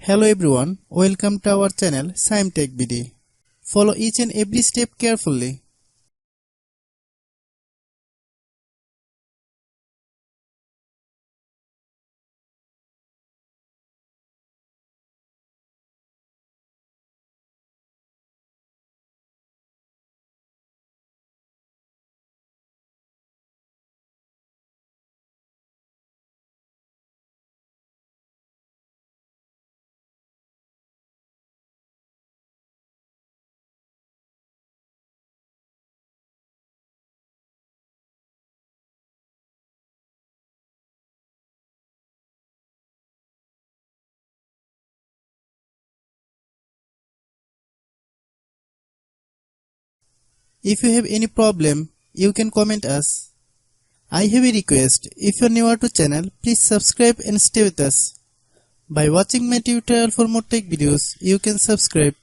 Hello everyone, welcome to our channel Shaem TechBD. Follow each and every step carefully. If you have any problem, you can comment us. I have a request, if you are new to channel, please subscribe and stay with us. By watching my tutorial for more tech videos, you can subscribe.